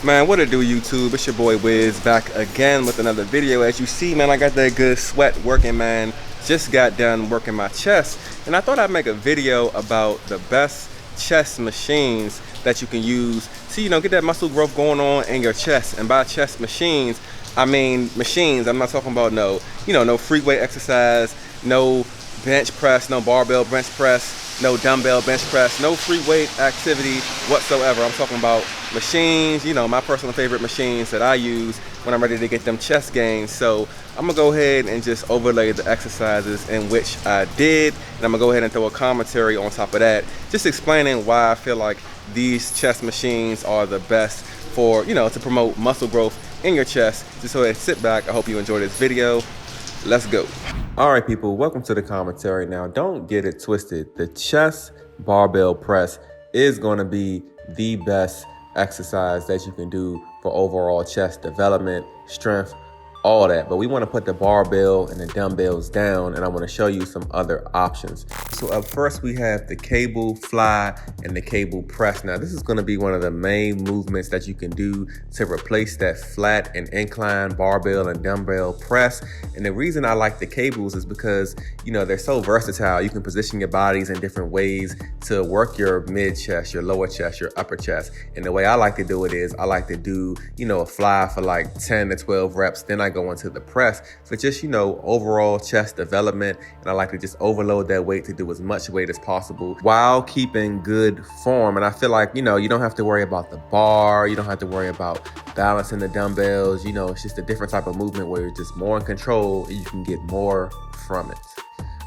Man, what it do, YouTube? It's your boy Wiz back again with another video. As you see, man, I got that good sweat working, man. Just got done working my chest, and I thought I'd make a video about the best chest machines that you can use to, get that muscle growth going on in your chest. And by chest machines, I mean machines. I'm not talking about no free weight exercise, no bench press, no barbell bench press, no dumbbell bench press, no free weight activity whatsoever. I'm talking about machines, my personal favorite machines that I use when I'm ready to get them chest gains. So I'm gonna go ahead and just overlay the exercises in which I did, and I'm gonna go ahead and throw a commentary on top of that, just explaining why I feel like these chest machines are the best for, to promote muscle growth in your chest. Just so sit back. I hope you enjoy this video. Let's go. All right, people, welcome to the commentary. Now, don't get it twisted. The chest barbell press is going to be the best exercise that you can do for overall chest development, strength, all that. But we want to put the barbell and the dumbbells down, and I want to show you some other options. So up first, we have the cable fly and the cable press. Now, this is going to be one of the main movements that you can do to replace that flat and incline barbell and dumbbell press. And the reason I like the cables is because, they're so versatile. You can position your bodies in different ways to work your mid chest, your lower chest, your upper chest. And the way I like to do it is I like to do, a fly for like 10 to 12 reps. Then I go into the press for just, overall chest development. And I like to just overload that weight to do as much weight as possible while keeping good form. And I feel like, you don't have to worry about the bar. You don't have to worry about balancing the dumbbells. It's just a different type of movement where you're just more in control and you can get more from it.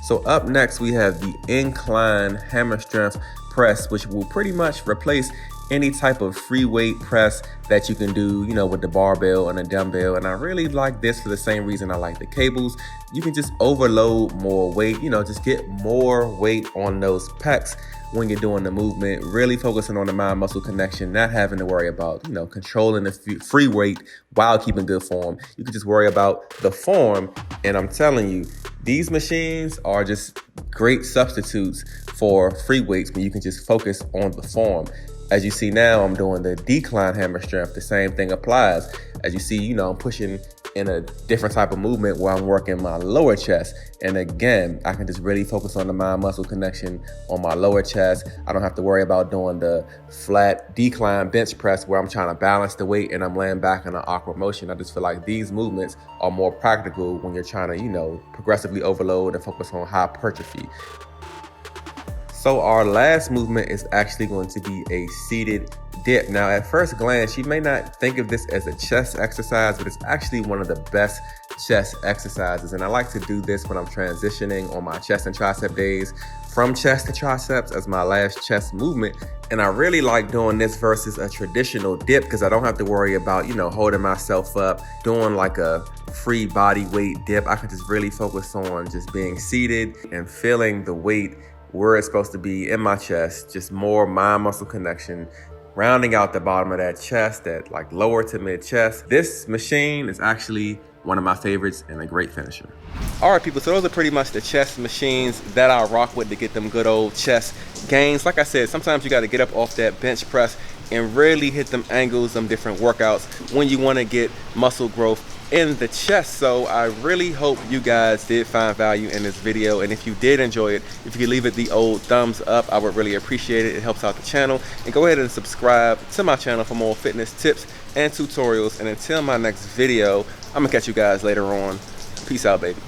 So up next, we have the incline hammer strength press, which will pretty much replace any type of free weight press that you can do, with the barbell and a dumbbell. And I really like this for the same reason I like the cables. You can just overload more weight, just get more weight on those pecs when you're doing the movement, really focusing on the mind-muscle connection, not having to worry about, controlling the free weight while keeping good form. You can just worry about the form. And I'm telling you, these machines are just great substitutes for free weights when you can just focus on the form. As you see now, I'm doing the decline hammer strength. The same thing applies. As you see, I'm pushing in a different type of movement where I'm working my lower chest. And again, I can just really focus on the mind-muscle connection on my lower chest. I don't have to worry about doing the flat decline bench press where I'm trying to balance the weight and I'm laying back in an awkward motion. I just feel like these movements are more practical when you're trying to, progressively overload and focus on hypertrophy. So our last movement is actually going to be a seated dip. Now, at first glance, you may not think of this as a chest exercise, but it's actually one of the best chest exercises. And I like to do this when I'm transitioning on my chest and tricep days from chest to triceps as my last chest movement. And I really like doing this versus a traditional dip because I don't have to worry about, holding myself up, doing like a free body weight dip. I can just really focus on just being seated and feeling the weight where it's supposed to be in my chest, just more mind muscle connection, rounding out the bottom of that chest, that like lower to mid chest. This machine is actually one of my favorites and a great finisher. All right, people, so those are pretty much the chest machines that I rock with to get them good old chest gains. Like I said, sometimes you got to get up off that bench press and really hit them angles, them different workouts when you want to get muscle growth in the chest. So I really hope you guys did find value in this video, and if you did enjoy it, if you could leave it the old thumbs up, I would really appreciate it. It helps out the channel. And go ahead and subscribe to my channel for more fitness tips and tutorials. And until my next video, I'm gonna catch you guys later on. Peace out, baby.